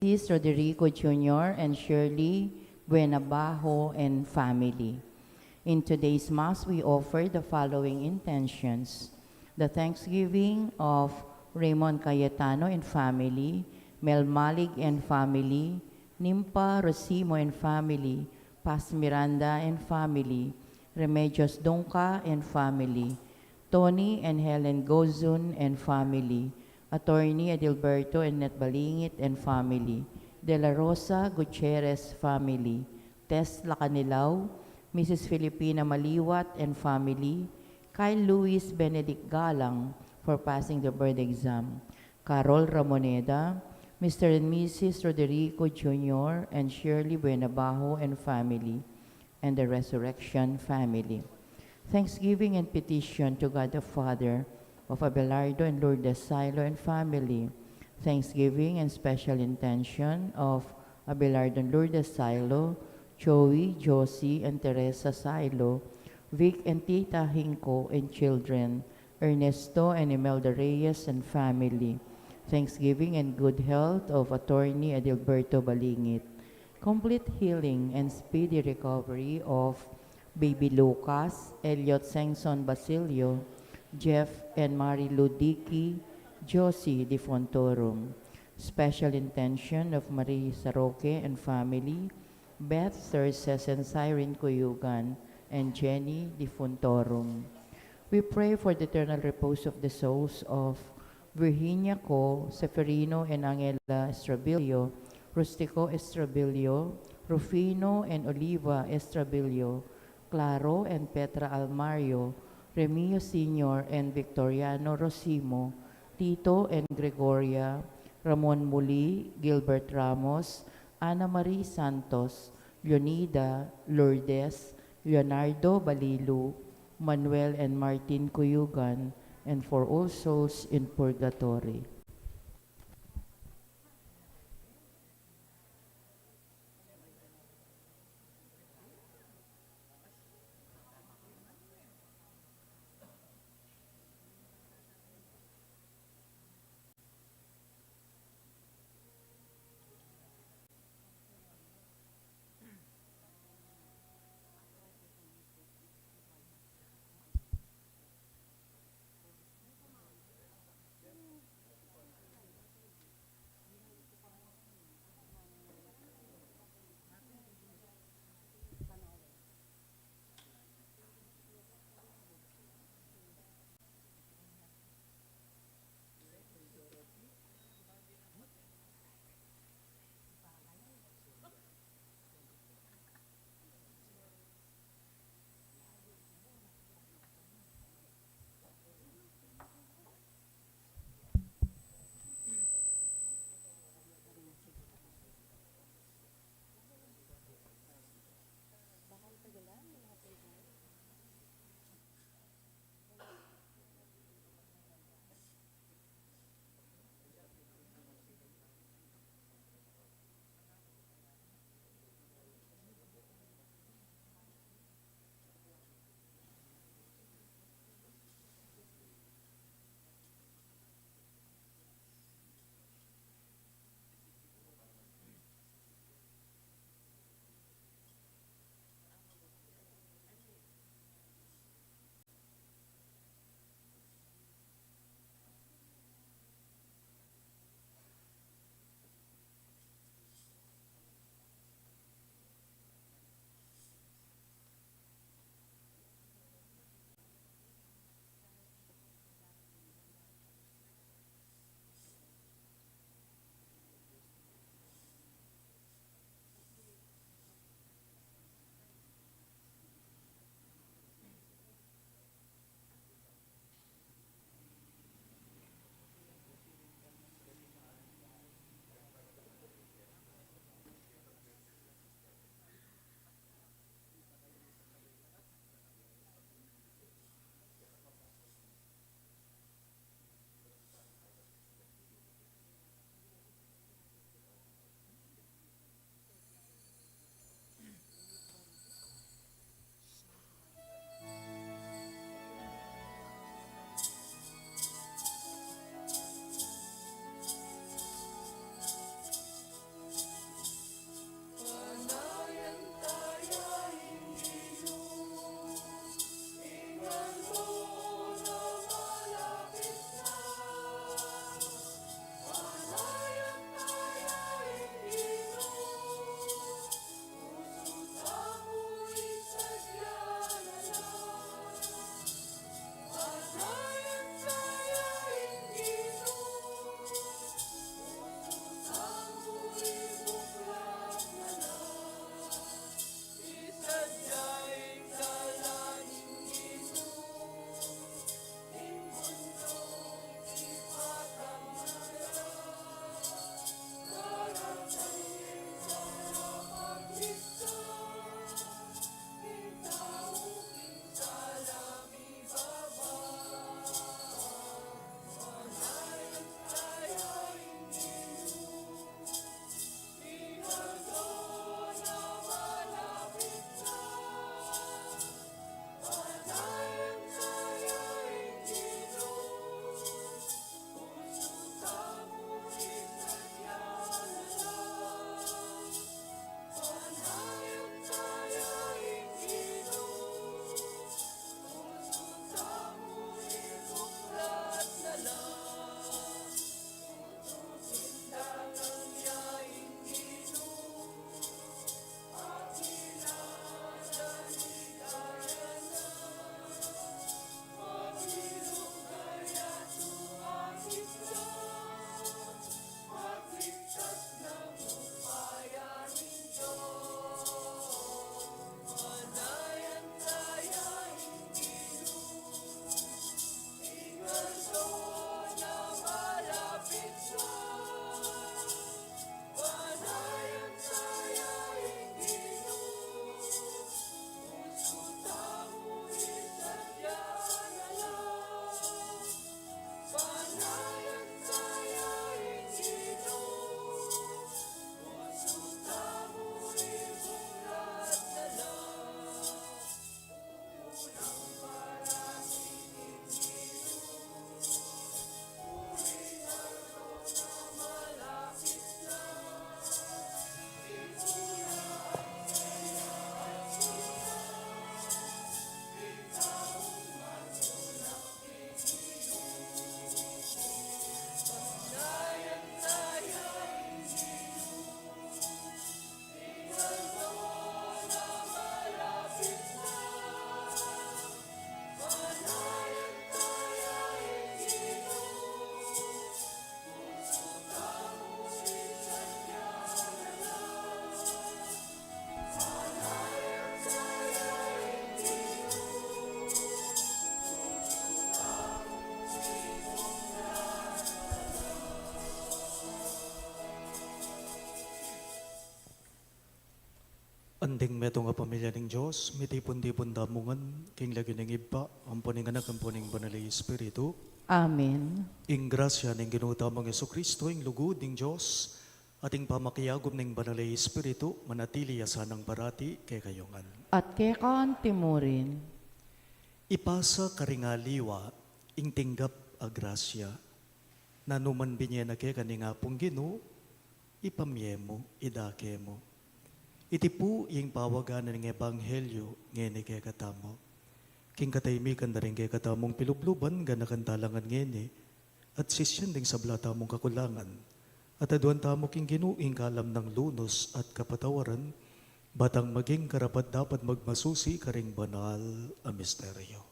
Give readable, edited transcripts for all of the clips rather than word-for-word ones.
Mrs. Roderico Jr. and Shirley Buenabajo and family. In today's Mass, we offer the following intentions: the thanksgiving of Raymond Cayetano and family, Mel Malig and family, Nimpa Rosimo and family, Paz Miranda and family, Remedios Donca and family, Tony and Helen Gozun and family, Attorney Adilberto and Net Balingit and family, De La Rosa Gutierrez family, Tess Lacanilaw, Mrs. Filipina Maliwat and family, Kyle Luis Benedict Galang for passing the board exam, Carol Ramoneda, Mr. and Mrs. Roderico Jr. and Shirley Buenabajo and family, and the Resurrection family. Thanksgiving and petition to God the Father of Abelardo and Lourdes Silo and family. Thanksgiving and special intention of Abelardo and Lourdes Silo, Joey, Josie, and Teresa Silo, Vic and Tita Hinko and children, Ernesto and Imelda Reyes and family. Thanksgiving and good health of Attorney Adilberto Balingit. Complete healing and speedy recovery of Baby Lucas, Elliot Sengson Basilio, Jeff and Mary Ludiki, Josie Di Fontorum. Special intention of Marie Saroque and family, Beth Thurses and Cyrene Cuyugan, and Jenny Di Fontorum. We pray for the eternal repose of the souls of Virginia Co, Seferino and Angela Estrabilio, Rustico Estrabilio, Rufino and Oliva Estrabilio, Claro and Petra Almario, Remio Sr. and Victoriano Rosimo, Tito and Gregoria, Ramon Muli, Gilbert Ramos, Ana Marie Santos, Leonida, Lourdes, Leonardo Balilu, Manuel and Martin Cuyugan, and for all souls in purgatory. Anding meto nga pamilya ng Diyos, mitipon-tipon damungan, king lagi ng iba, ang puning anak, ang puning banalay Espiritu, Amen. ing grasya ng ginutamang Yesu Kristo, ing lugod ng Diyos, ating pamakiyagom ng banalay Espiritu, manatili asanang parati kay kayongan. At kay timurin, Ipasa karingaliwa, ing tinggap a grasya, nanuman binye na kay kaningapong ginu, ipamyemo, idakemo. Iti po yung pawaganan ng Ebanghelyo ngene kay katamo. King kataymikan na rin kay katamong pilubluban ganakan talangan ngene at sisyan ding sablata mong kakulangan. At aduan tamo king ginuing kalam ng lunos at kapatawaran batang maging karapat dapat magmasusi karing banal a misteryo.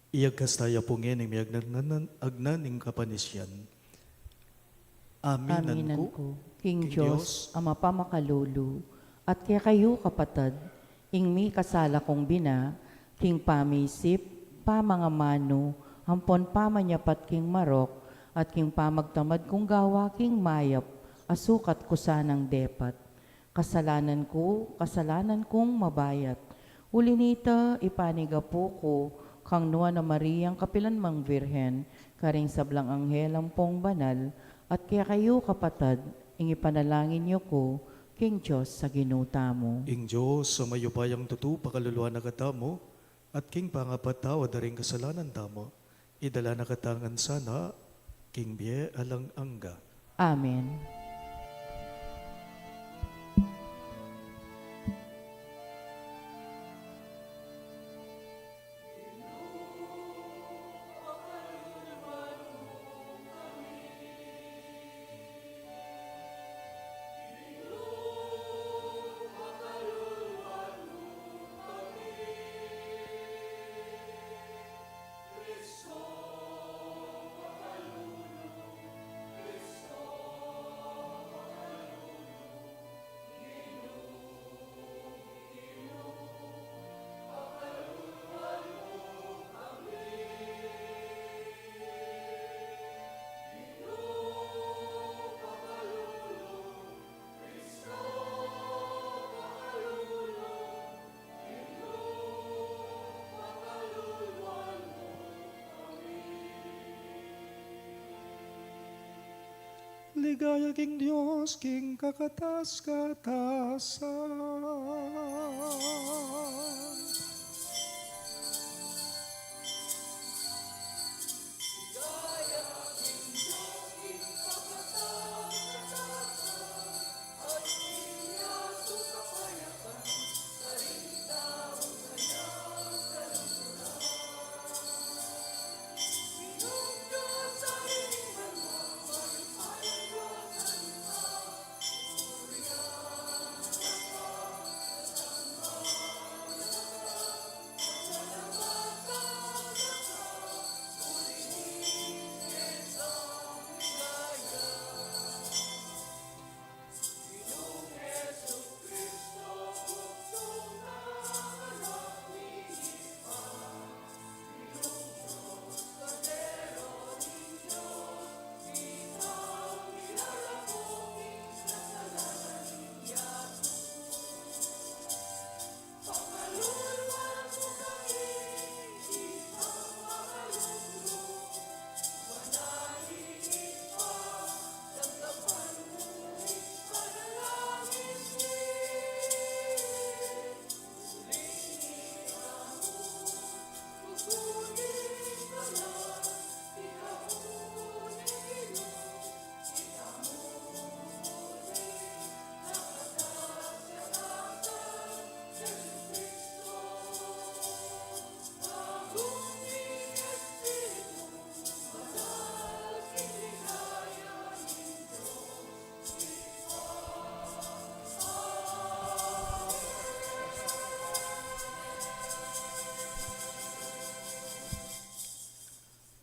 Iyag kastaya po ngayon may agnaning kapanisyan. Aminan aminan ko, ko, King King Diyos, Ama pamakalulu, at kaya kayo kapatad, ing mi kasala kong bina, King pamisip, pamangamano, hampon pamanyapat King marok, at King pamagtamad kong gawa King mayap, asukat ko sanang depat. Kasalanan kong mabayat. Uli nita, ipaniga po ko, kang nuwa na Mariyang kapilan mang Virhen, karing sablang anghel ang pong banal, at kaya kayo kapatad, ing ipanalangin niyo ko, King Diyos sa ginuta mo. ing Diyos sa mayupayang tutu pakaluluan na katamo, at king pangapatawa da rin kasalanan tamo, idala na katangan sana, king biye alang angga. Amen. Ligaya king Diyos, king kakatas-katasan.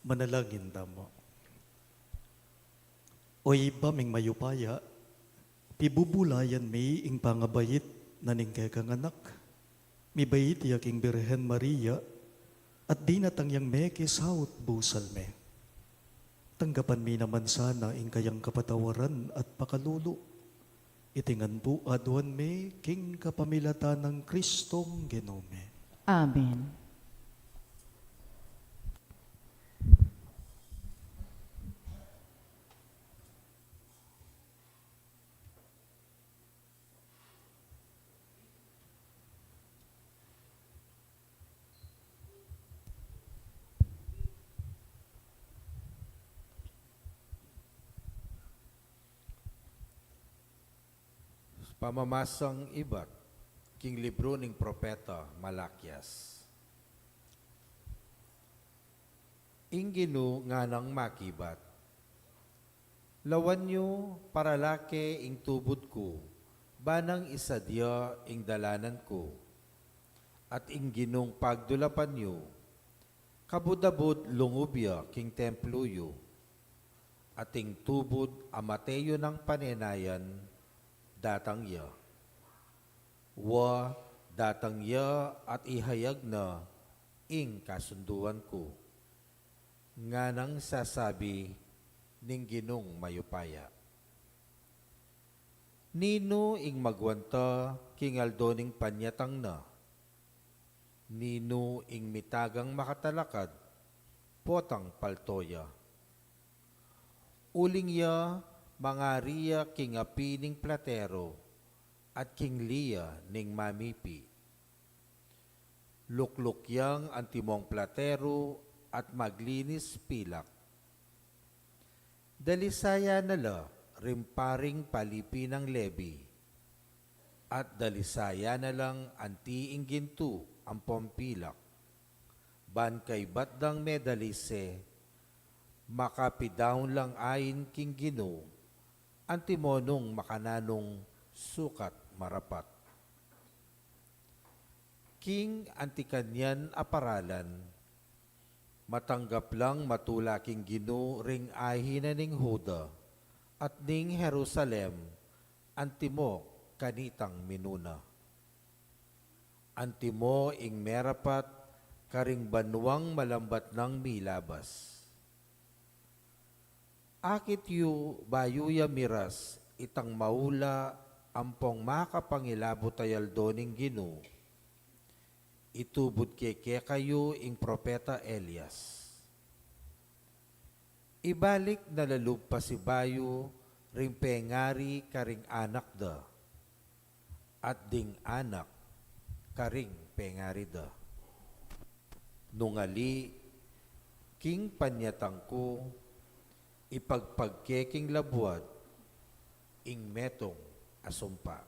Manalangin tamo. Oy baming mayupaya, pibubulayan mi ing pangabayit na ning kay kang anak. Mi bayit yaking Birhen Maria, At di natangyang me kisaut busal me. Tanggapan mi naman sana ing kayang kapatawaran at pakalulu. Itingan po aduan me king kapamilata ng Kristong Genome. Amen. Pamamasang ibat, king libro ning propeta Malakias. Inginu nga nang makibat, lawan nyo paralake ing tubod ko, banang isadya ing dalanan ko, at ingginong pagdulapan nyo, kabudabod lungubya king templo yo, at ing tubod amateyo ng panenayan, datang ya. Wa datang ya at ihayag na ing kasunduan ko. Nga nang sasabi ning ginong mayupaya. Nino ing magwanta kingaldo ning panyatang na. Nino ing mitagang makatalakad potang paltoya. Uling ya mga riya king api ning platero at king liya ning mamipi. Luklukyang ang timong platero at maglinis pilak. Dalisaya nala rimparing palipi ng lebi at dalisaya na lang antiing gintu ang pompilak. Ban kay batdang medalise makapidawn lang ayin king Ginoo antimonong makananong sukat marapat. King antikanyan aparalan, matanggap lang matula king Ginoo ring ahina ning Huda at ning Jerusalem, antimo kanitang minuna. Antimo ing merapat karing banwang malambat ng milabas. Akit yu bayuya miras itang maula ampong makapangilabo tayal doning Ginoo. Itubod keke kayo ing propeta Elias. Ibalik na lalub pa si bayo ring pengari karing anak da at ding anak karing pengari da. Nungali king panyatang ko ipagpagkeking labuad, ing metong asumpa.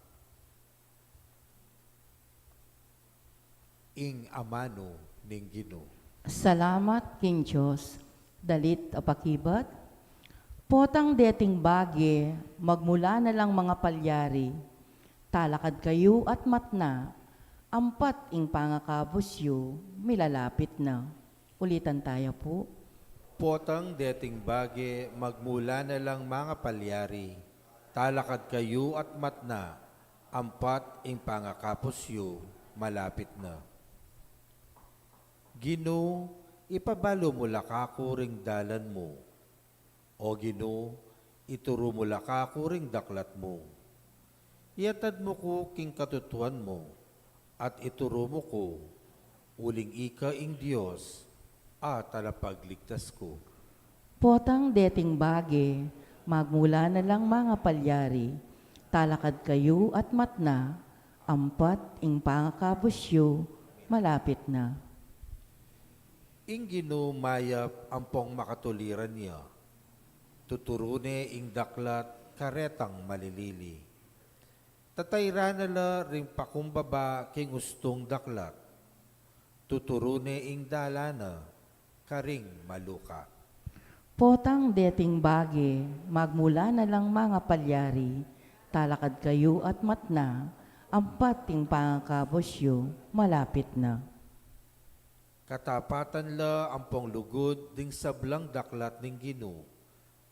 Ing amano ning Ginoo. Salamat, King Diyos, dalit apakibat. Potang deting bagi, magmula na lang mga palyari, talakad kayo at matna, ampat ing pangakabusyo, milalapit na. Ulitan tayo po. Potang deting bage, magmula na lang mga palyari, talakad kayo at matna, ampat ing pangakapusyo, malapit na. Ginoo, ipabalo mo lakako ring dalan mo. O Ginoo, ituro mo lakako ring daklat mo. Iatad mo ko king katutuan mo, at ituro mo ko, uling ika ing Diyos, at talapagligtas ko. Potang deting bagi, magmula na lang mga palyari, talakad kayo at matna, ampat ing pangakabusyo, malapit na. Ing Ginoo mayap ampong makatuliran niya, tuturune ing daklat karetang malilili. Tatayra na la ring pakumbaba king ustong daklat, tuturune ing dalana, karing maluka. Potang deting bagi, magmula na lang mga palyari, talakad kayo at matna, ampat ing pangakabusyo, malapit na. Katapatan la ampong lugod ding sablang daklat ning Ginoo,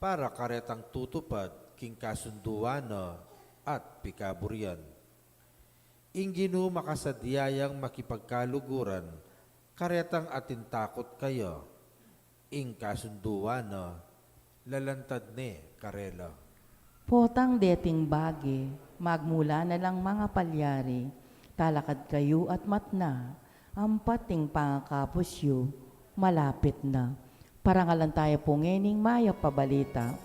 para karetang tutupad king kasunduana at pikaburyan. Ing Ginoo makasadyayang makipagkaluguran Karetang atin takot kayo, ing kasunduan na lalantad ni karela. Potang deting bagi, magmula na lang mga palyari, talakad kayo at matna, ang pating pangakapusyo, malapit na. Parangalan tayo pungening maya pabalita.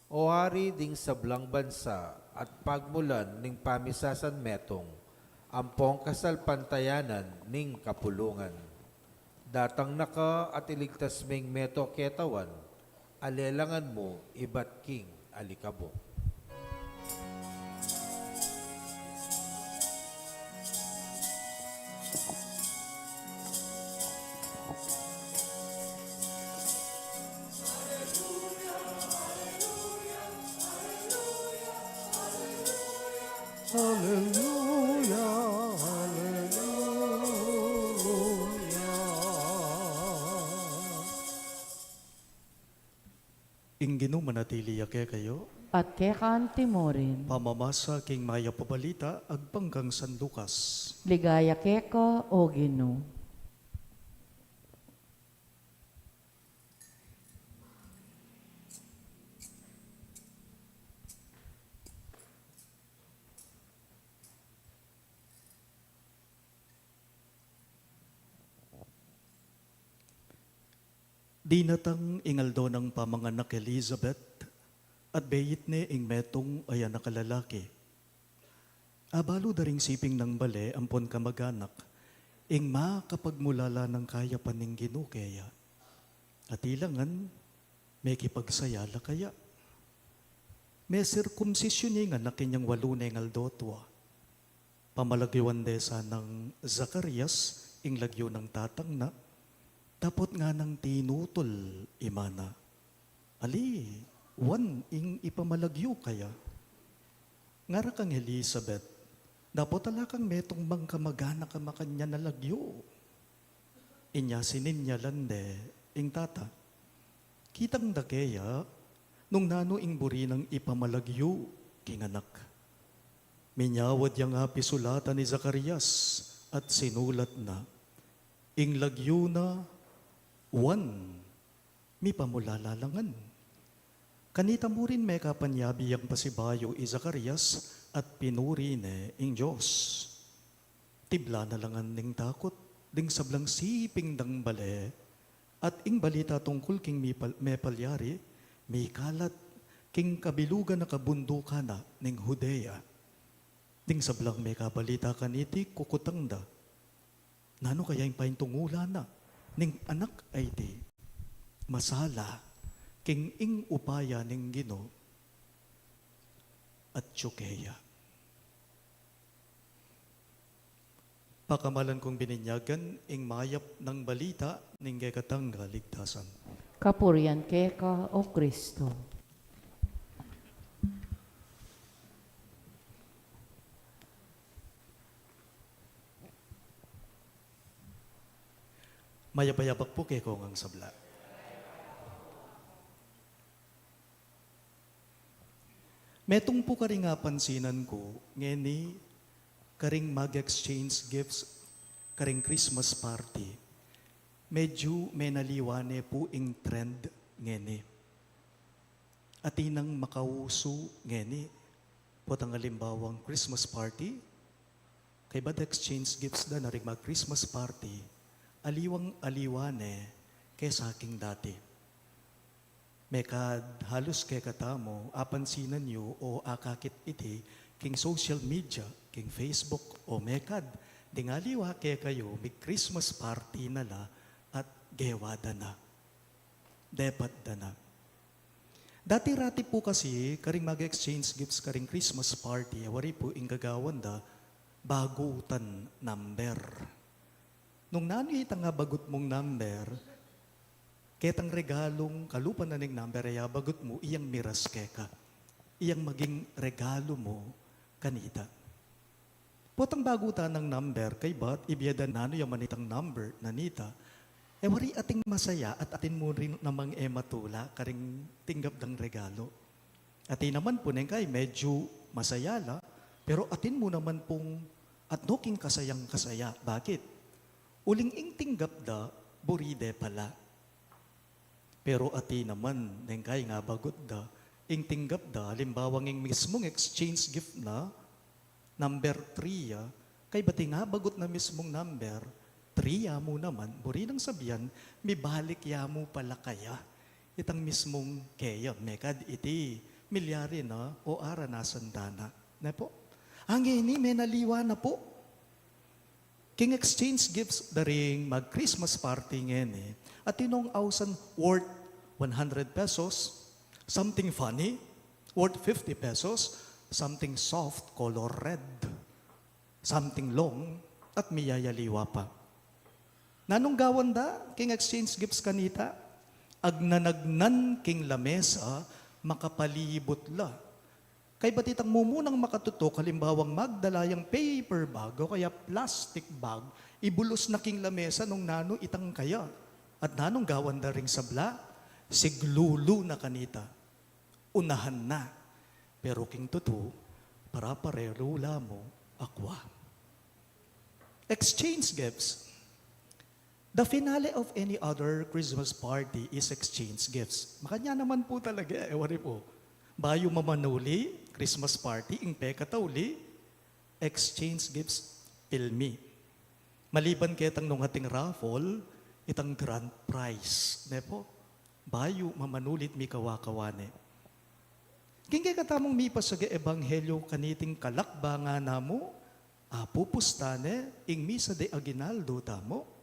O hari ding sablang bansa at pagmulan ning pamisasan metong, ampong kasalpantayanan ning kapulungan. Datang naka at iligtas ming meto ketawan, alelangan mo ibat king alikabok. Hallelujah, hallelujah. Ingino manatili yake kayo, At kekanti mo rin, pamamasa king maya pabalita agpanggang San Lucas. ligaya keko o Ginoo. Di natang ingaldo ng pamanganak Elizabeth at beyit ne ing metong ayan na kalalaki. Abalo daring siping ng bale ampon kamaganak, ing makapagmulala ng kaya paning ginukeya. At ilangan, may kipagsayala kaya. May sirkumsisyon nga na kanyang walunay ng aldotwa. Pamalagyawan desa ng Zacarias, ing lagyo ng tatang na, tapot nga ng tinutol imana. Ali, ing ipamalagyo kaya. Ngara kang Elizabeth, dapat talakang metong mangkamagana ka makanya na lagyo. Inya sininya lande, ing tata. Kitang dakeya, nung nano ing buri ng ipamalagyo, kinganak. Minyawad yang pisulatan ni Zacarias at sinulat na, ing lagyo na, mi pamulalalangan. Kanita mo rin may kapanyabi ang pasibayo i Zacarias at pinuri ne ing Diyos. Tibla na langan ning takot, ding sablang siping dang bale, at ing balita tungkol king may palyari, may kalat, king kabilugan na kabundukan na ning Judea. Ding sablang may kabalita kaniti kukutangda. Nano kaya yung paintungula na, ning anak ay di, masala, king ing upaya ning Gino at tsukeya. Pakamalan kong bininyagan, ing mayap ng balita, ning gekatangga ligtasan. Kapurian keka o Kristo. Mayapayabak po kay kong ang sabla. Metong po karing nga pansinan ko, ngeni, karing mag-exchange gifts, karing Christmas party. Medyo may naliwane po ing trend ngeni. Atinang makauso ngeni, potang alimbawang Christmas party, kay bad exchange gifts da na ring mag-Christmas party, aliwang aliwane kay sa aking dati. Mekad halos kay katamo, apansinan nyo o akakit iti, king social media, king Facebook o mekad, dingaliwa kay kayo, may Christmas party nala at gewada na. Depat da na. Dati-rati po kasi, karing mag-exchange gifts, karing Christmas party, wari po ingagawan da, bagutan number. Nung nanita nga bagut mong number, ketang regalong kalupan na ning number, ay bagut mo, iyang miras keka. Iyang maging regalo mo kanita. Potang bagutan ng number, kay bat, ibiyada nano yung manitang number, nanita, wari ating masaya at atin mo rin namang matula, karing tinggap ng regalo. Atin naman po neng kay medyo masaya la, pero atin mo naman pong at noking kasayang kasaya. Bakit? Uling ing tinggap da, buride pala. Pero atin naman, neng kay nga bagot da, ing tinggap da, limbawang ing mismong exchange gift na, number 3, kay bati nga bagot na mismong number, 3 mo naman, buri nang sabihan, may balik ya mo pala kaya. Itang mismong kaya, mekad iti, milyari na o ara na sandana. Na po? Ang ini, may naliwa na po. King exchange gifts daring mag-Christmas party ngayon at tinong ausan worth 100 pesos, something funny, worth 50 pesos, something soft, color red, something long, at miyayaliwa pa. Nanong gawan da, king exchange gifts kanita, agnanagnan king lamesa, makapalibot la. Kay batitang mumunang makatutok, halimbawang magdalayang paper bag o kaya plastic bag, ibulos na king lamesa nung nano itang kaya. At nanong gawan da ring sabla, siglulu na kanita. Unahan na. Pero king tutu, para parerula mo, akwa. Exchange gifts. The finale of any other Christmas party is exchange gifts. Makanya naman po talaga, wari po. Bayo mamanuli, Christmas party, ing pekatauli, exchange gifts, pilmi. Maliban ketang nung ating raffle, itang grand prize. Ne po? Bayo mamanulit mi kawakawane. Kingkay katamong mi pasage ebanghelyo kaniting kalakba nga namo, pupustane, ing misa de aginaldo tamo.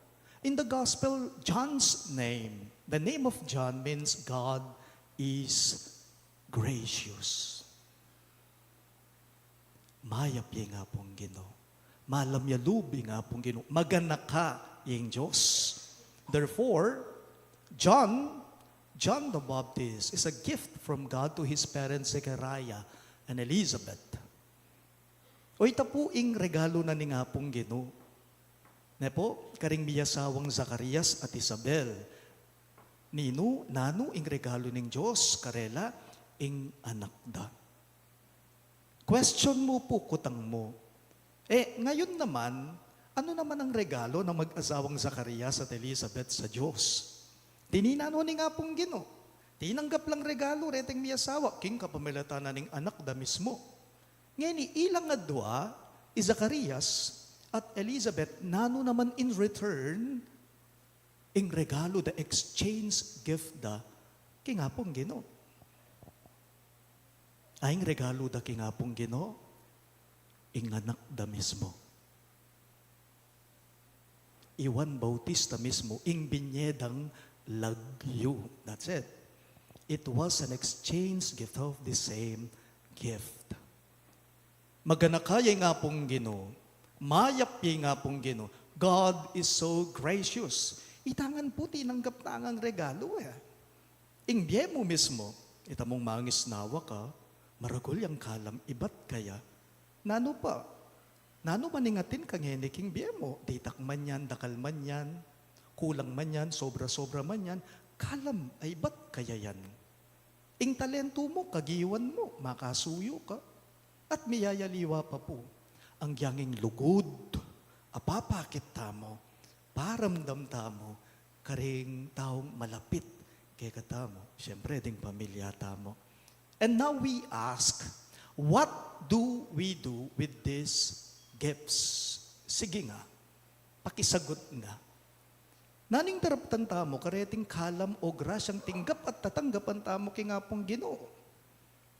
In the gospel, John's name, the name of John means God is gracious. Mayapye nga pong Ginoo. Malamyalubi nga pong Ginoo. Maganaka yung Diyos. Therefore, John the Baptist is a gift from God to his parents Zechariah and Elizabeth. O ita po ing regalo na ni nga pong Ginoo. Ne po, karing miyasawang Zacarias at Isabel. Nano ing regalo ng Diyos, karela, ing anak da. Question mo po, kutang mo. Ngayon naman, ano naman ang regalo ng mag-asawang Zacarias at Elizabeth sa Diyos? Tininano ni nga pong Ginoo. Tinanggap lang regalo, reteng miyasawa, king kapamilata na ning anak da mismo. Ngayon, ilang adwa, Zacarias at Elizabeth, nano naman in return, ing regalo, the exchange gift da, kingapong Ginoo. Aing regalo da kingapong Ginoo, ing anak da mismo. Juan Bautista mismo, ing binyedang lagyo. That's it. It was an exchange gift of the same gift. Maganakaya nga pong Ginoo, mayapye nga pong Ginoo. God is so gracious. Itangan po tinanggap na ang regalo Ing biye mo mismo, itamong mangisnawa ka, maragol yung kalam ibat kaya. Nano pa? Nano maningatin kang heniking biye mo? Ditak man yan, dakal man yan, kulang man yan, sobra-sobra man yan, kalam ay ibat kaya yan. Ing talento mo, kagiwan mo, makasuyo ka. At miyayaliwa pa po. Ang yanging lugod, apapakit tamo, paramdam tamo, karing taong malapit kay katamo. Siyempre, ding pamilya tamo. And now we ask, what do we do with these gifts? Sige nga, pakisagot nga. Naning taraptan tamo, kareting kalam o grasyang tinggap at tatanggapan tamo kay nga pong Ginoo.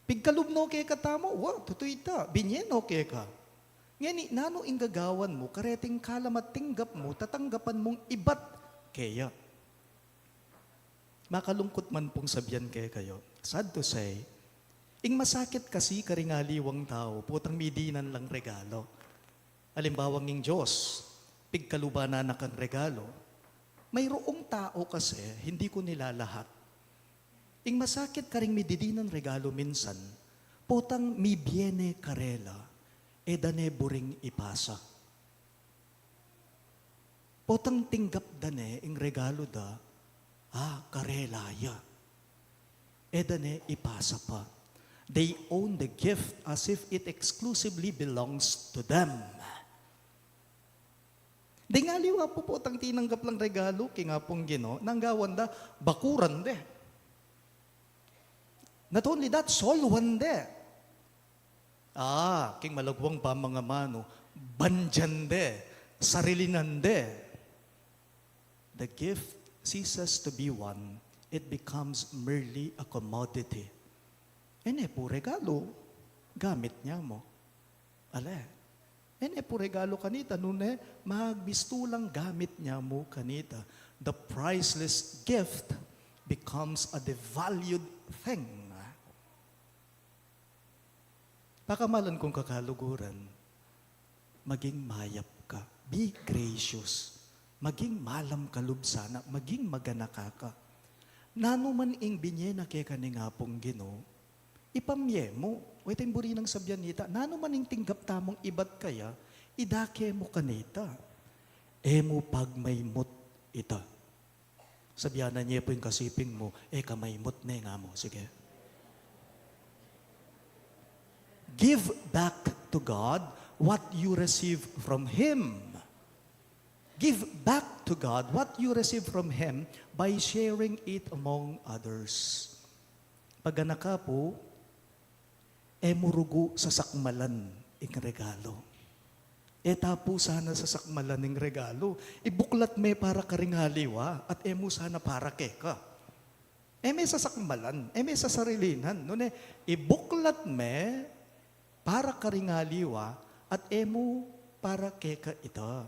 Pigkalubno kay katamo, tutoy ta, binyeno kay ka. Ngani, nano ingagawan mo, kareting kalam at tinggap mo, tatanggapan mong ibat kaya. makalungkot man pong sabihan kayo. Sad to say, ing masakit kasi karingaliwang tao, putang midinan lang regalo. Alimbawang ing Diyos, pigkalubana na kang regalo. Mayroong tao kasi, hindi ko nilalahat. Ing masakit karing mididinan regalo minsan, putang mi biene karela, dane buring ipasa. Putang tinggap dane ing regalo da, karela ya. Dane ipasa pa. They own the gift as if it exclusively belongs to them. Di nga liwa po tang tinanggap lang regalo, kinga pong Gino, nanggawan da, bakuran de. Not only that, solwan de. King malagwang pa mga mano, bandyan de, sarilinan de. The gift ceases to be one, it becomes merely a commodity. Po regalo, gamit niya mo. Po regalo kanita, nune, magbistulang gamit niya mo kanita. The priceless gift becomes a devalued thing. Pakamalan kong kakaluguran, maging mayap ka, be gracious, maging malam kalubsana, maging maganaka ka. Nanuman ing binye na kaya kaningapong Ginoo, ipamye mo, wait ang buri ng sabyan nita, nanuman ing tinggap tamong ibat kaya, idake mo kanita. Mo pagmaymot ita. Sabyanan niya po yung kasiping mo, kamaymot na nga mo. Sige. Give back to God what you receive from Him. Give back to God what you receive from Him by sharing it among others. Pag ka po, murugo sa sakmalan ing regalo. Tapo sana sa sakmalan ing regalo. Ibuklat me para karingaliwa at mo sana para keka. May sa sakmalan, may sa sarilinan. Nune, ibuklat me para karingaliwa at mo para keka ita.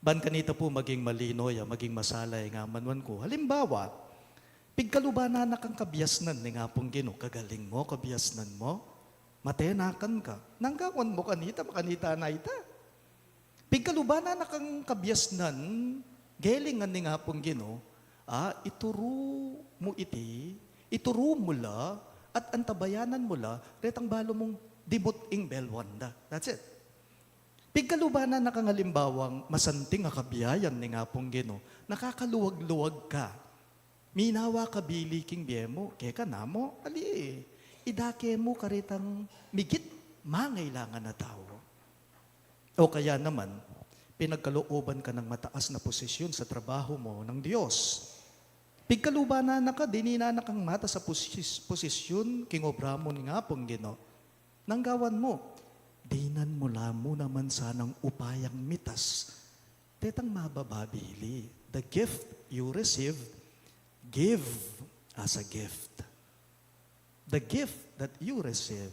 Ban kanita po maging malinoy, maging masalay nga manwan ko. Halimbawa, pigkalubana na kang kabyasnan ni nga pong Ginoo, kagaling mo, kabyasnan mo, matenakan ka. Nanggawan mo kanita, makanita na ita. Pigkalubana na kang kabyasnan, gelingan ni nga pong Ginoo, ituro mo iti, ituro mo la, at antabayanan mo la, retang balo mong dibot ing belwanda. That's it. Pigkalubana na kang halimbawang masanting akabiyayan ni nga pong Ginoo, nakakaluwag-luwag ka. Minawa ka biliking biyemo, kaya na mo, idake mo karitang migit mangailangan na tao. O kaya naman, pinagkalooban ka ng mataas na posisyon sa trabaho mo ng Diyos. Pigkalubana na ka, dinina na kang mata sa posisyon, kingobra mo ni nga pong Ginoo. Nanggawan mo, dinan mo mo naman sanang upayang mitas. Tetang mabababili. The gift you receive, give as a gift. The gift that you receive,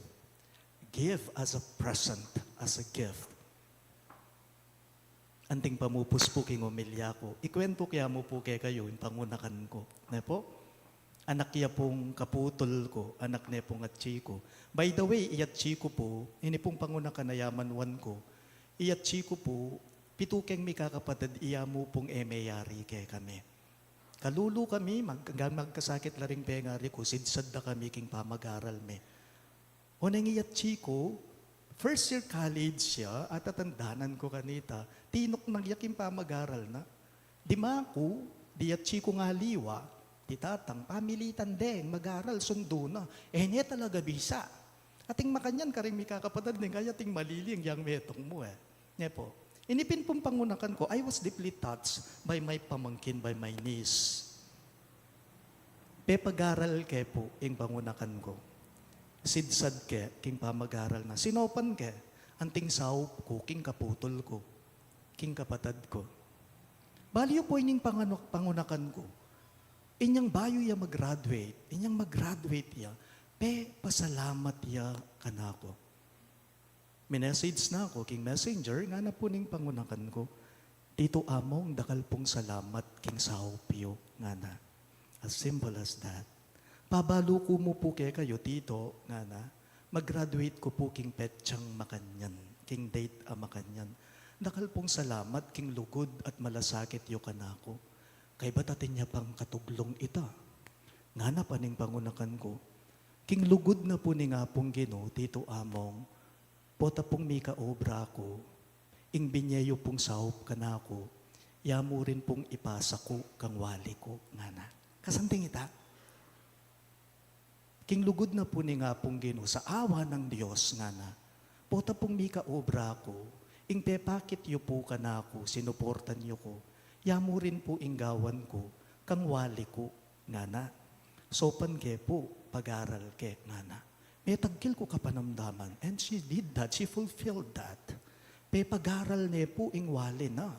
give as a present, as a gift. Anting pamupus po king umilya ko. Ikwento kaya mo po kaya kayo, yung pangunakan ko. Ne po? Anak niya pong kaputol ko, anak niya pong atchiko. By the way, iatchiko po, ini pong pangunakan na yamanwan ko, iatchiko po, pitukeng mi kakapatid, iya mo pong emeyari kaya kami. Kalulu kami, magkasakit laring pengari ko, sidsad na kami king pamag-aral me. O nang iatchiko, first year college siya, at atandanan ko kanita, tinok nang yaking pamag-aral na. Di maku, di atchiko nga liwa, titatang, pamilitan din, mag-aral, sundo na. Niya talaga bisa. Ating makanyan, karing may kakapatid din, kaya ting maliling yang metong mo Niya po. Inipin pong pangunakan ko, I was deeply touched by my pamangkin, by my niece. Pag-aral ke po, yung pangunakan ko. Sidsad ke, king pamag-aral na. Sinopan ke, anting saup ko, king kaputol ko, king kapatid ko. Baliw po ining pangunakan ko. Inyang bayo ya mag-graduate, ya, pasalamat ya kanako. Minessage na ako, king messenger, nga na po ning pangunakan ko, dito among dakal pong salamat, king saupyo, nga na. As simple as that. Pabalo ko mo po kaya kayo, tito, nga na, mag-graduate ko po king petsyang makanyan, king date a makanyan. Nakal pong salamat, king lugod at malasakit yo kanako. Kay batatin niya pang katuglong ita. Nga na paning pangunakan ko, king lugod na po ni nga pong Gino, tito among, pota pong mika obra ko, ing binyayo pong sahop kanako, yamo rin pong ipasa ko kang wali ko, nga na. Kasanting ita. King lugod na po ni nga pong Gino sa awa ng Diyos nga na. Pota pong mika obra ko, ing pepakit yu po kanako, sinuportan yu ko, yamo rin po inggawan ko, kang wali ko nga na. Sopan ke po, pag-aral ke nga na. May tagkil ko kapanamdaman, and she did that, she fulfilled that. Pe pag-aral ne po ing wali na.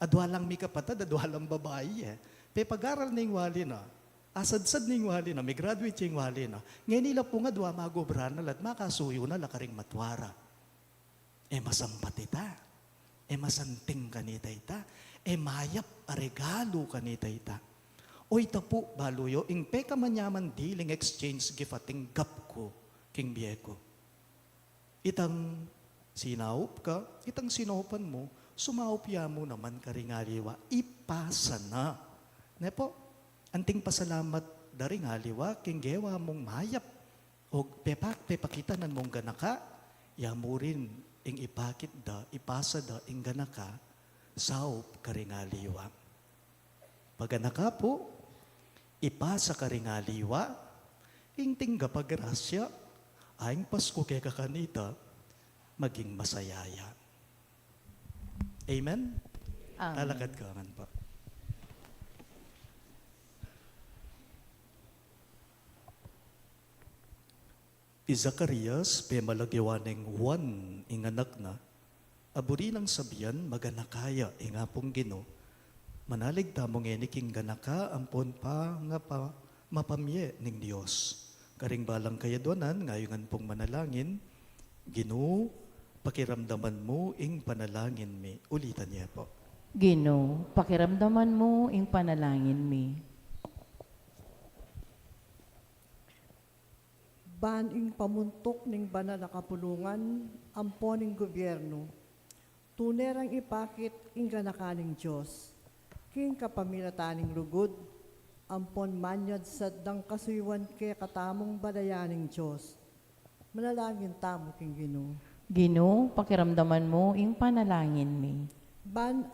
Adwalang mi kapatad, adwalang babae eh. Pe pag-aral na ing wali na. Asad-sad ning wali na, may graduate yung wali na. Ngayon nila po nga dwa magobra na at makasuyo na lakaring matwara. Masampat ita. Masanting kanita ita. Mayap a regalo kanita ita. O ita po, baluyo, ing peka manyaman dealing exchange gifating gap ko, king bieko. Itang sinaup ka, itang sinaupan mo, sumaupya mo naman karingaliwa, ipasa na. Ne po, anting pasalamat daring haliwa, king gewa mong mayap, o pepakitanan mong ganaka, yamo rin ing ipakit da, ipasa da, ing ganaka, saup karingaliwa. Paganaka po, ipasa karingaliwa, ing tingga pagrasya, aing Pasko kay kakanita, maging masayaya. Amen? Amen. Alakad ka man pa. Zacarias, pe malagyawaneng Juan, inganak na, aburi lang sabihan, maganakaya, ingapong Gino, manalig tamong eniking ganaka, ampon pa nga pa mapamye ning Diyos. Karing balang kayadonan, ngayongan pong manalangin, Gino, pakiramdaman mo ing panalangin mi. Ulitan niya po. Gino, pakiramdaman mo ing panalangin mi. Ban ing pamuntok ning banal na kapulungan, ampon ning gobyerno, tunerang ipakit ing ganakaning Diyos, king kapamilataning lugod, ampon manyad sa dang kasuywan ke katamong badayaning Diyos. Manalangin tamo king Ginoo. Gino, pakiramdaman mo ing panalangin mi. Ban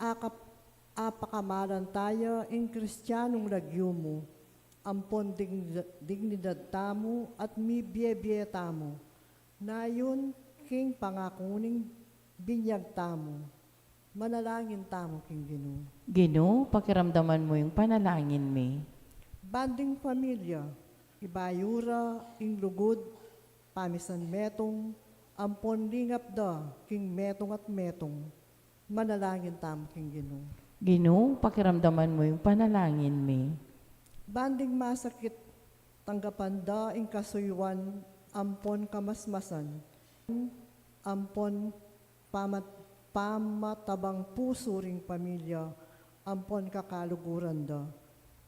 apakamaran tayo ing kristyanong lagyo mo, ampon dignidad tamo at mi biye tamo, nayon king pangakuning binyag tamo. Manalangin tamo king Ginoo. Gino, pakiramdaman mo yung panalangin mi. Banding pamilya, ibayura, ing lugod, pamisan metong, ampon lingap da, king metong at metong. Manalangin tamo king Ginoo. Gino, pakiramdaman mo yung panalangin mi. Banding masakit, tanggapan da, ing kasuywan, ampon kamasmasan, ampon pamatabang puso ring pamilya, ampon kakaluguran da.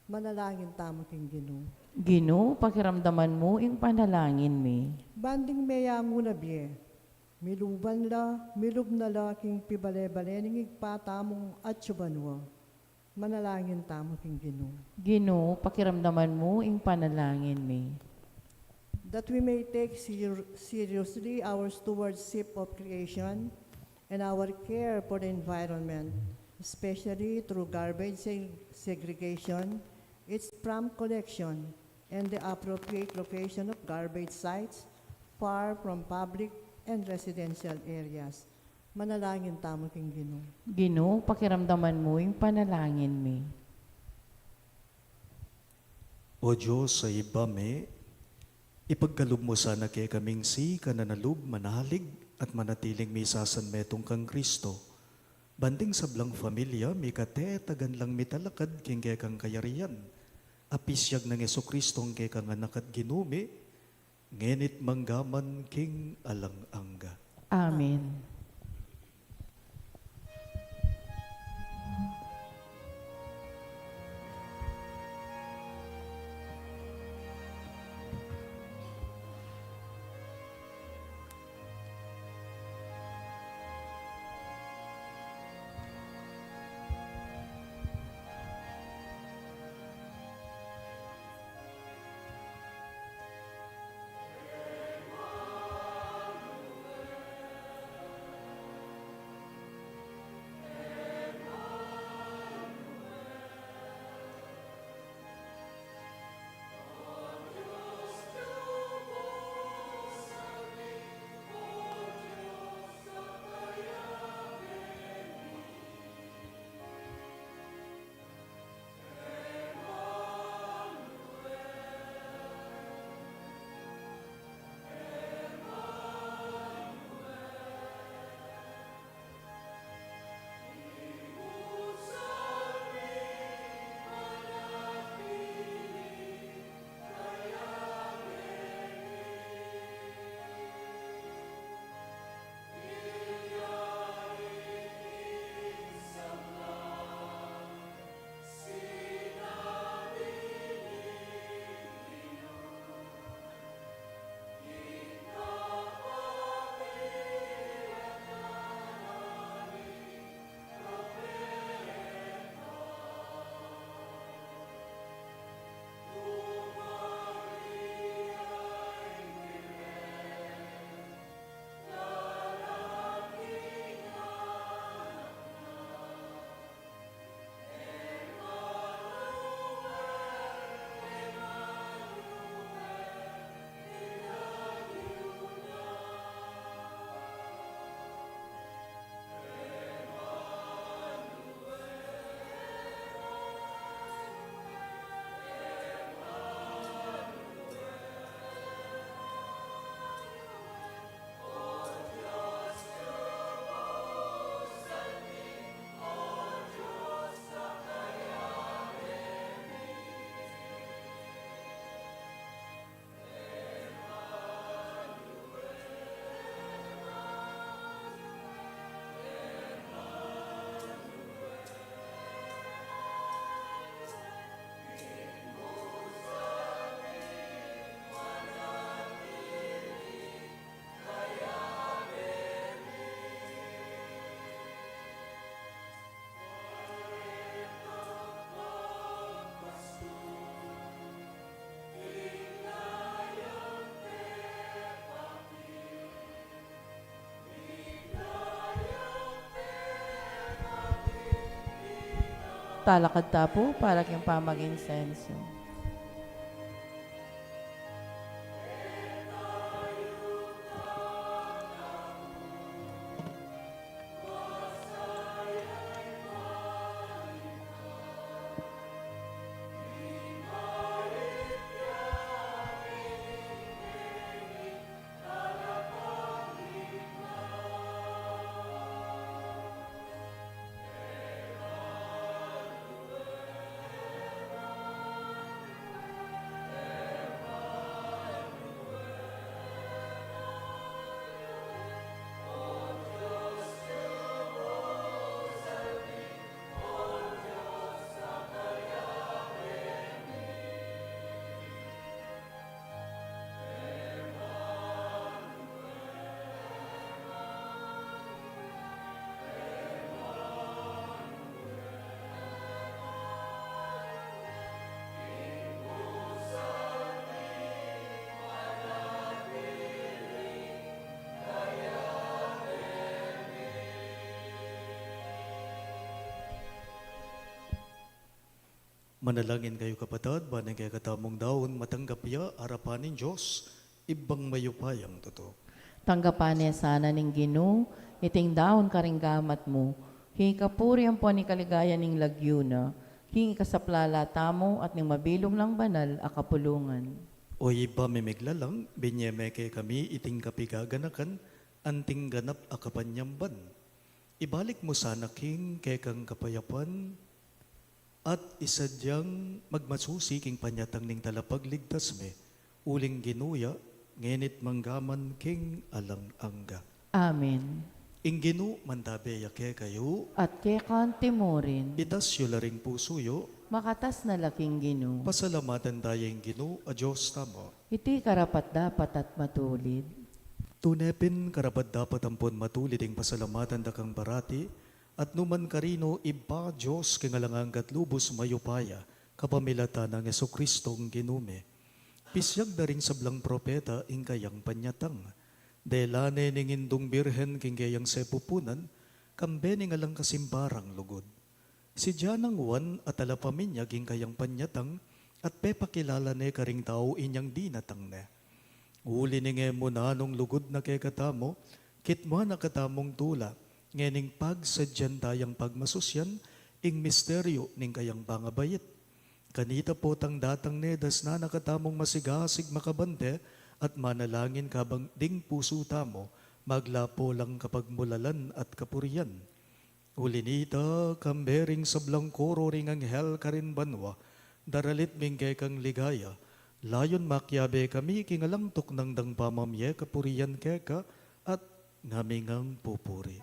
Manalangin tamo king Ginoo. Gino, pakiramdaman mo yung panalangin mi. Banding meya muna biye, miluban la, milub na la, king pibale-bale, ning igpatamong at syubanwa. Manalangin tamo king Ginoo. Gino, pakiramdaman mo yung panalangin mi. That we may take seriously our stewardship of creation and our care for the environment, especially through garbage segregation, its prompt collection, and the appropriate location of garbage sites far from public and residential areas. Manalangin tamo king Ginoo. Gino, pakiramdaman mo yung panalangin mi. O Diyos sa ibame, ipagkalub mo sana kay kaming si kananalub, manalig at manatiling may sasan metong kang Kristo. Banding sablang familia, may kate, tagan lang mitalakad, king kay kang kayarian. Apisyag ng Yeso Kristong kay kang anak at ginumi, ngenit manggaman king alang-angga. Amen. talakad tapo para kang pamag-insenso. Manalangin kayo kapatid, banang kaya katamong daon, matanggap ya, harapanin Diyos, ibang mayupayang totoo. Tanggapan niya sana ning Ginoo, iting daon karing gamat mo. Hingi kapuriyan po ni kaligayan ning lagyuna. Hingi kasaplala tamo at ning mabilog lang banal a kapulungan. O iba mimiglalang, binyeme kay kami iting kapigaganakan, anting ganap akapanyamban. Ibalik mo sana king kay kang kapayapan, at isadyang magmasusi king panyatang ning talapagligtas me, uling ginuya, ngenit manggaman king alang angga. Amen. Inginu mandabe yake kayo, At kay kantimurin, itas yu laring pusuyo, makatas na laking Ginoo. pasalamatan dayeng ginu, a Diyos tamo. Iti karapat dapat at matulid. Tunepin karapat dapat ampon matulid ang pasalamatan da kang barati, at numan karino iba Diyos kingalanganggat lubos mayupaya, kapamilata ng Yesu-Kristong ginume. Pisyag da ring sablang propeta ing kayang panyatang, delane ning indong birhen king kayang sepupunan, kambe ning alang kasimbarang lugod. Si Janang Juan at alapaminya king kayang panyatang, at pepakilala ne karing tao inyang dinatang ne. Uli ni nge mo na nung lugod na kay katamo, kitmo na katamong tula, ngening pagsadyan tayang pagmasusyan, ing misteryo ning kayang bangabayit. Kanita po tang datang nedas na nakatamong masigasig makabante, at manalangin kabang ding puso tamo, maglapo lang kapag mulalan at kapurian. Uli nita, kambering sablang koro ring anghel karin banwa, daralit mingkay kang ligaya, layon makyabe kami kingalangtok ng dang pamamye kapurian keka, at ngamingang pupuri.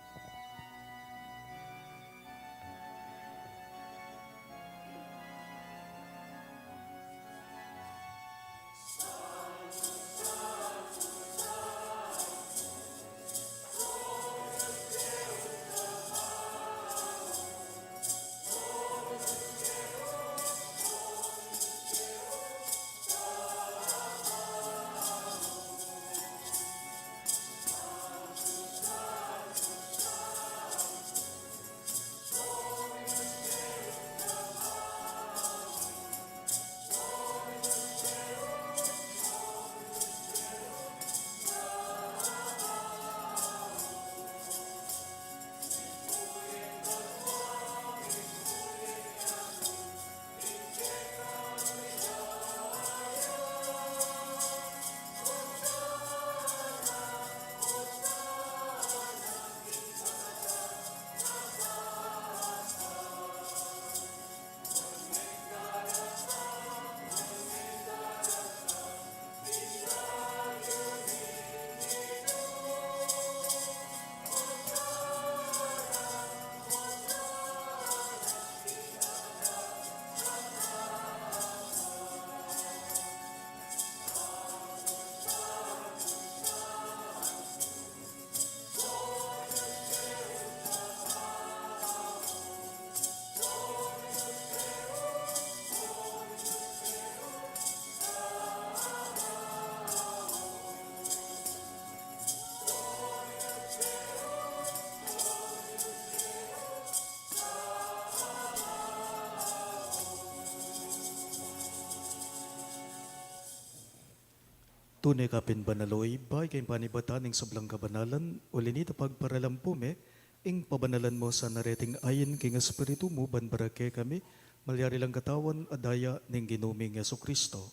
Tunay kapin banaloy, bay kay panibataning sablang kabanalan, ulinita pagparalampume, ing pabanalan mo sa nareting ayin king espiritu mo, banbarake kami, malyari lang katawan, adaya ning ginuming Yeso Kristo.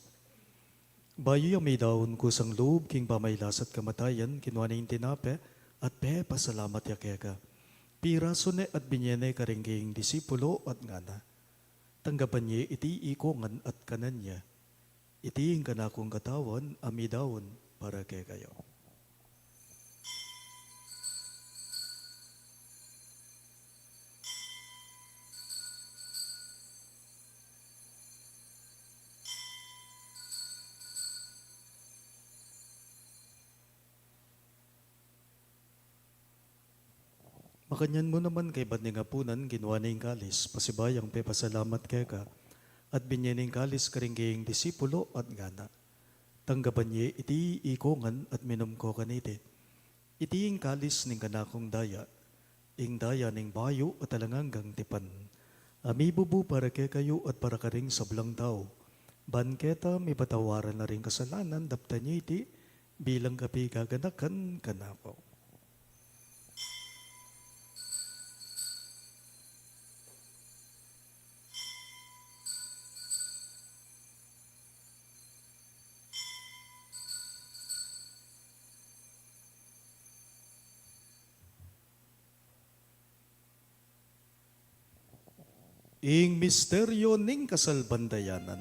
Bayo yung may daon ko sang loob, king pamaylas at kamatayan, kinuha na yung tinape, at pasalamat yakeka. Piraso ne at binyene karingging disipulo at ngana. Tanggapan niya iti ikongan at kanan niya. Itiing ka na akong katawan, amidawon para kay kayo. Makanyan mo naman kay ba't nga punan, ginawa na yung kalis, pasibayang pasalamat kay ka, at binyaning kalis karingging disipulo at ngana. Tanggapan niya iti ikongan at minum ko kaniti. Iti yung kalis ning kanakong daya, ing daya ning bayo at talanganggang tipan. Amibubu para kay kayo at para karing sablang tao. Banketa may patawaran na rin kasalanan, dapta niya iti, bilang kapi gaganakan kanako. Ing misteryo ning kasalbandayanan.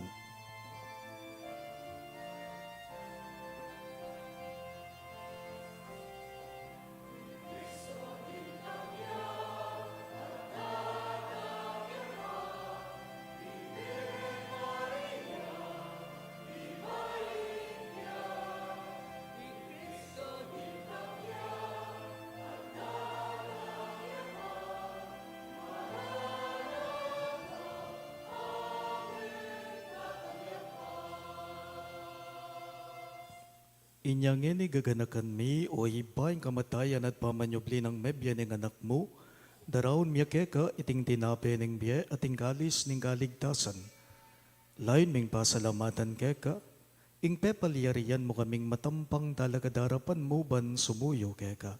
Inyang ini gaganakan mi o iba yung kamatayan at pamanyobli ng mebya ng anak mo, darawon miya keka iting tinape ng biye at inggalis ng kaligtasan. Lain ming pasalamatan keka, ing pepaliyarian mo kaming matampang talagadarapan mo ban sumuyo keka.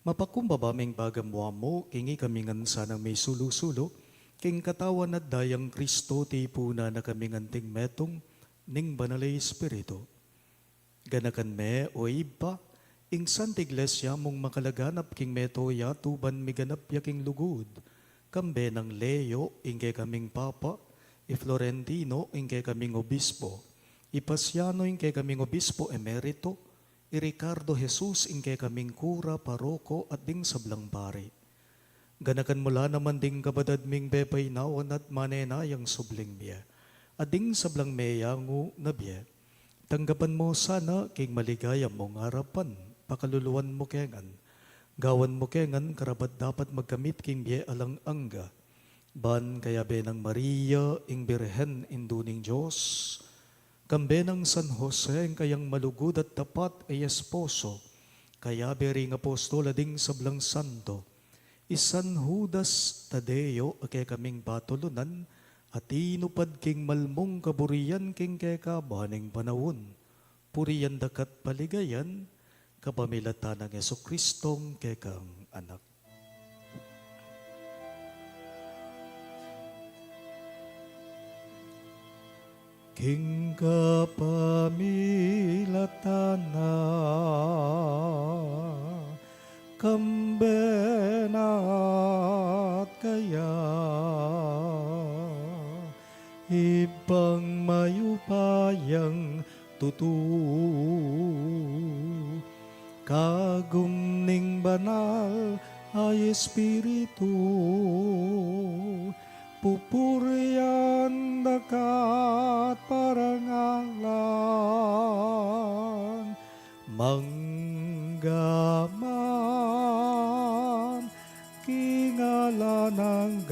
Mapakumbaba ming bagamwa mo, kingi kamingan sanang may sulo-sulo, king katawan at dayang Kristo ti puna na kaming anting metong, ning banalay espiritu. Ganakan me o iba, ing Santa Iglesia mong makalaganap king meto yatuban miganap yaking lugod. Kambe ng Leo, ingke kaming Papa, Florentino, ingke kaming Obispo, Pasiano, ingke kaming Obispo Emerito, Ricardo Jesus, ingke kaming Kura, Paroko, at ding sablang pari. Ganakan mula naman ding kabadad ming bepay nawan at manenayang subling miya, at ding sablang meyangu na biya. Tanggapan mo sana king maligaya mong harapan, pakaluluan mo kengan. Gawan mo kengan, karapat dapat magkamit king biye alang angga. Ban kaya benang Maria, ing Birhen, induning Diyos. Kambe ng San Jose, ing kayang malugod at tapat ay esposo. Kaya bering apostol ading sablang santo. Isan Judas Tadeo, ake kaming batulunan, at inupad king malmong kaburiyan king keka baning panawon. Puriyan dakat paligayan, kapamilatan ng Yeso Kristong kekang anak. King kapamilatan na kambenat kaya ibang mayupayang tutu kagumning banal ay espiritu pupurian dakat parangalan manggaman kingalan ng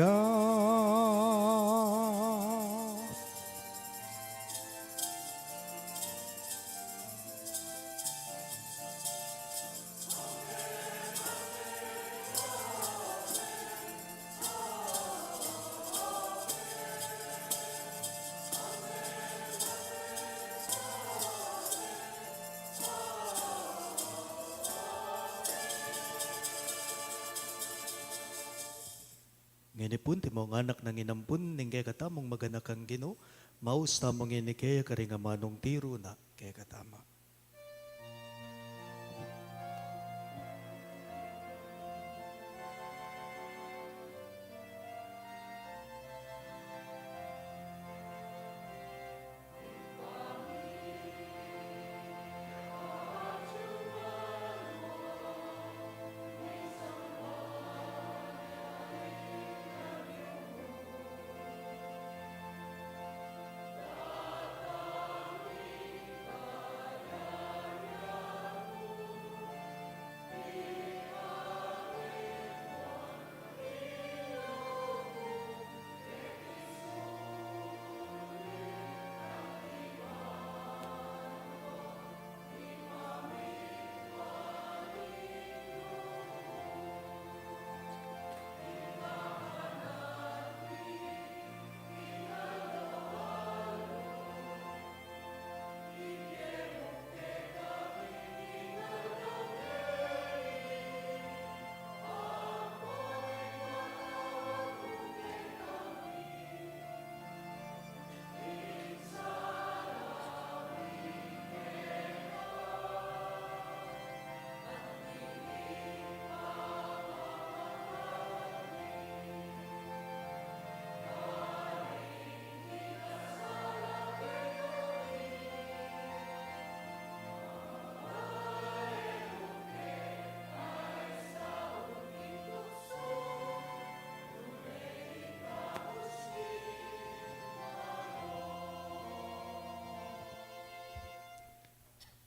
Nginipun ti mo nga anak nang inampun ning kay katamong maganak kang Ginoo, maus tamong inikaya karing manong tiro na kay katama.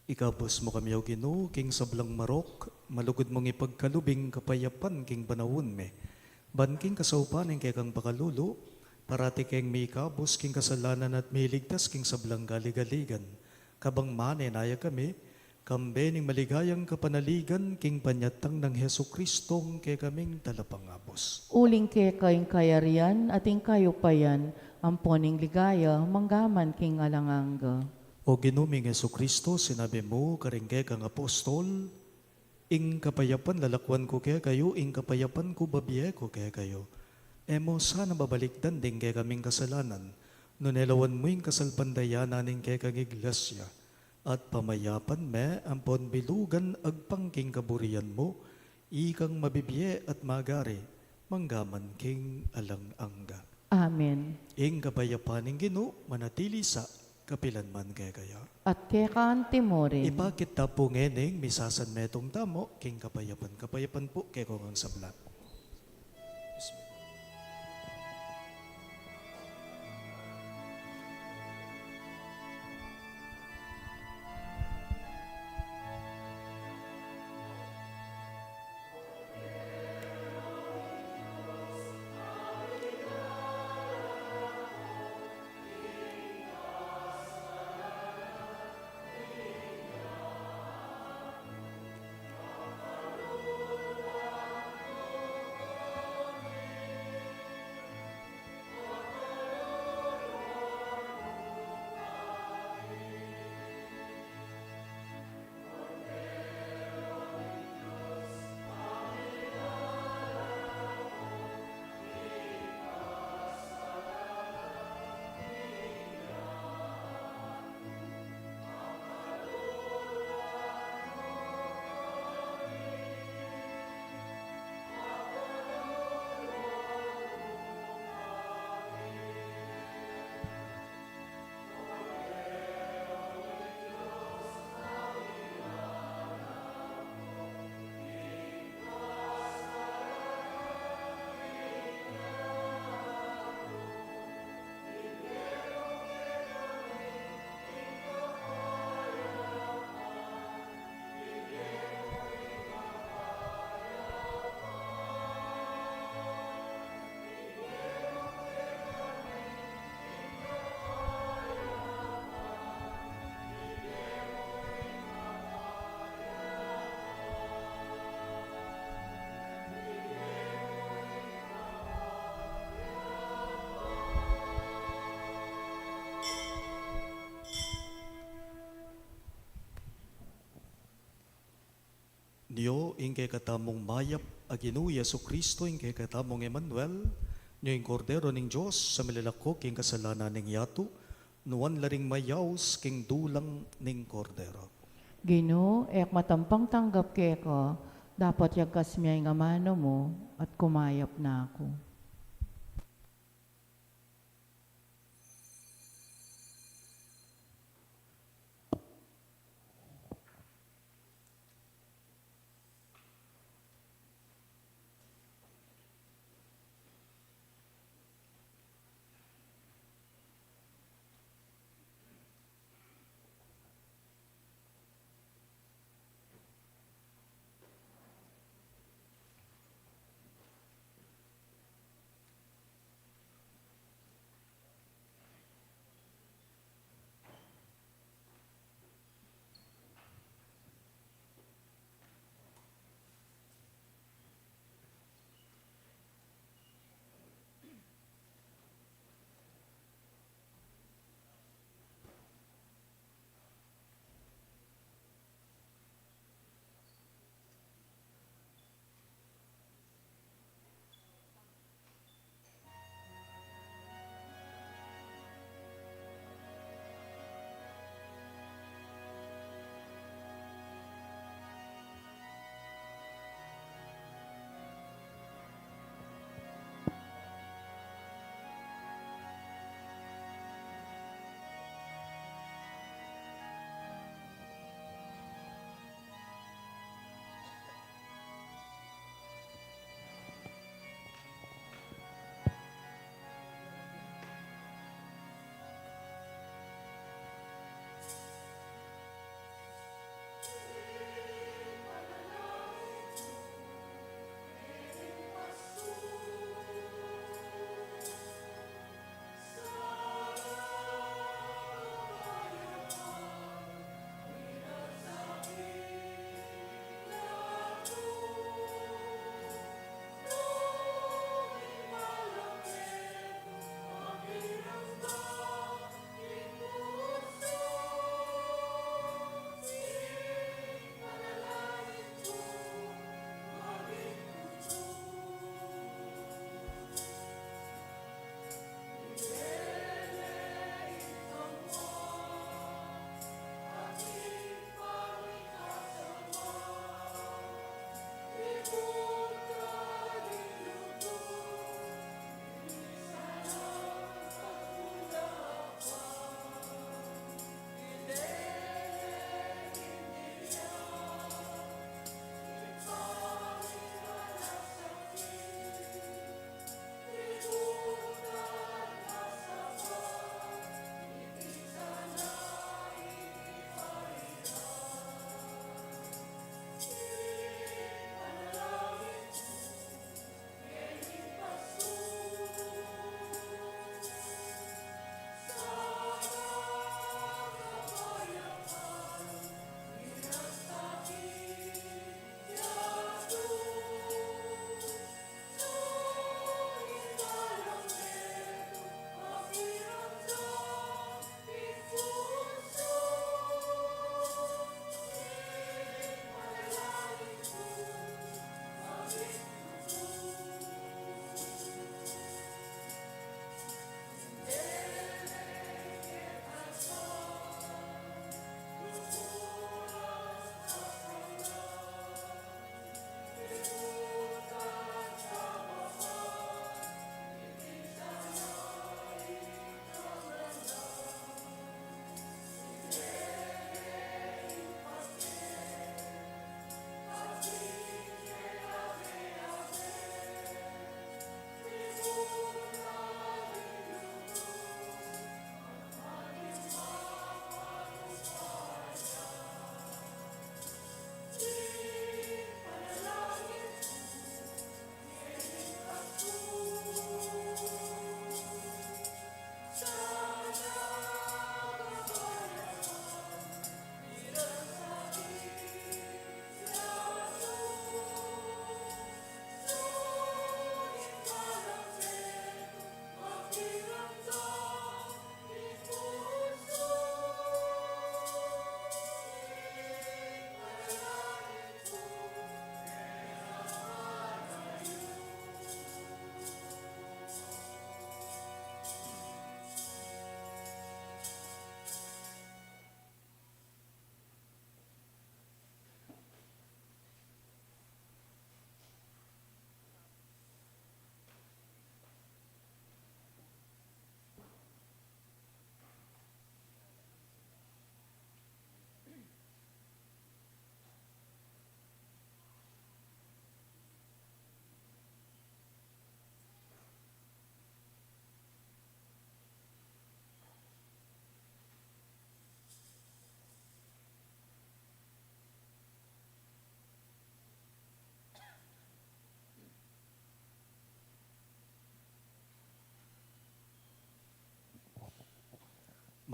Ikabos mo kami o Ginoo, king sablang marok, malugod mong ipagkalubing kapayapan king banawon me. Banking kasaupan king kang pakalulo, parati keng may ikabos king kasalanan at may ligtas king sablang galigaligan. Kabang mane naya kami, kambe ning maligayang kapanaligan king panyatang ng Heso Kristong kay kaming talapangabos. Uling kay kayong kayarian, ating kayo payan, amponing ligaya, manggaman king alanganga. O ginuming Heso Kristo, sinabi mo, karingke kang apostol, ing kapayapan lalakwan ko kaya kayo, ing kapayapan ko babiye ko kaya kayo. Emo sana babalikdan din kaya kaming kasalanan, nunelawan mo yung kasalpandayanan ing kaya kang iglesia, at pamayapan me, ampon bilugan agpangking kaburian mo, ikang mabibiye at magari, manggaman king alang-angga. Amen. Ing kapayapan ing Ginoo, manatili sa kapilan man kaya kaya. At kay kaan timorin. Ipakit ta po ngeneng, misasan metong tamo, king kapayapan. Kapayapan po, kay kong ang sablat. Diyo, ing kay katamong mayap, aginu Yesu Kristo, ing kay katamong Emmanuel, Niyo yung kordero ning Diyos sa mililako king kasalanan ning yato, nuwan laring mayaws king dulang ning kordero. Ginoo, ek matampang tanggap kay ko, dapat yagkas miyay nga mano mo at kumayap na ako.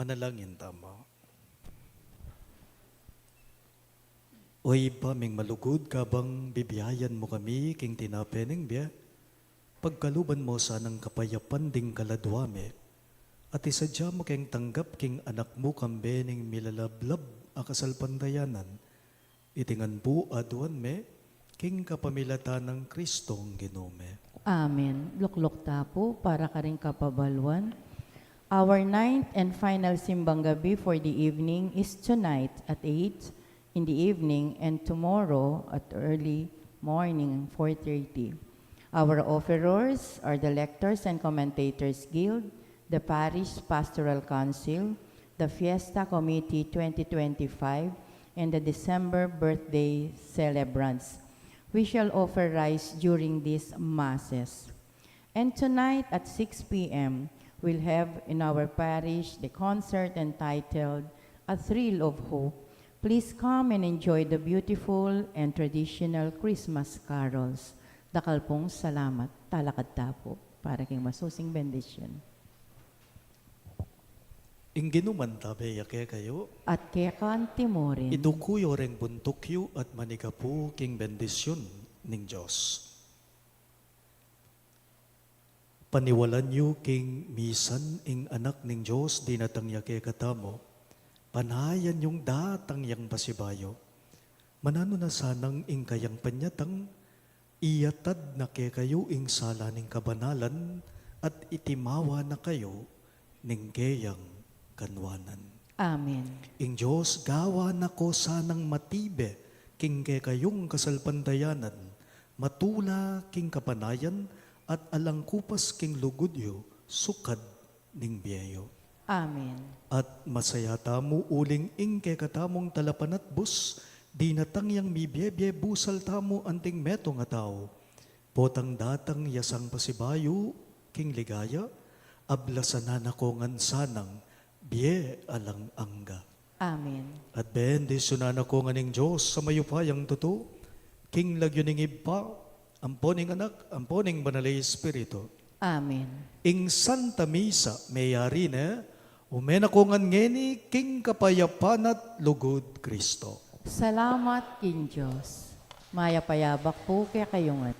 Manalangin tama. Oy paming malugod kabang bibiyayan mo kami king tinapeneng biya. Pagkaluban mo sanang kapayapan ding kaladwame. At isadya mo keng tanggap king anak mo kambening milalablab akasal pandayanan. Itingan po aduan me king kapamilatan ng Kristong Ginome. Amen. Luklok tapo para ka rin kapabalwan. Our ninth and final simbang gabi for the evening is tonight at 8 in the evening and tomorrow at early morning 4:30. Our offerers are the Lectors and Commentators Guild, the Parish Pastoral Council, the Fiesta Committee 2025, and the December birthday celebrants. We shall offer rice during these masses. And tonight at 6 p.m., we'll have in our parish the concert entitled A Thrill of Hope. Please come and enjoy the beautiful and traditional Christmas carols. Dakal pong salamat, talakad tapo, para king masusing bendisyon. Ing ginuman tabi yake kayo, At kekan timorin, idukuyo reng buntukyo at manigapu king bendisyon ning Diyos. Paniwalan yu king misan ing anak ning Diyos di natang yake katamo, panayan yung datang yang pasibayo. Manano na sanang ing kayang panyatang, iyatad na kayo ing sala ning kabanalan at itimawa na kayo ning kayang kanwanan. Amen. Ing Diyos gawa na ko sanang matibe king kayong kasalpandayanan, matula king kapanayan at alangkupas king lugudyo sukad ning biyayo. Amen. At masaya tamo uling ing katamong talapanat bus, di natangyang mibiyebye busal tamo anting meto nga tao. Potang datang yasang pasibayo, king ligaya, ablasanan ako ngan sanang, biye alang angga. Amen. At bendisyonan ako nga ning Diyos sa mayupayang tuto, king lagyo ning iba, amponing anak, amponing banalay espiritu. Amen. Ing Santa Misa, mayari na, umen ako ngan ngeni, king kapayapan at lugod Kristo. Salamat kin Diyos. Maya payabak po kaya kayungat.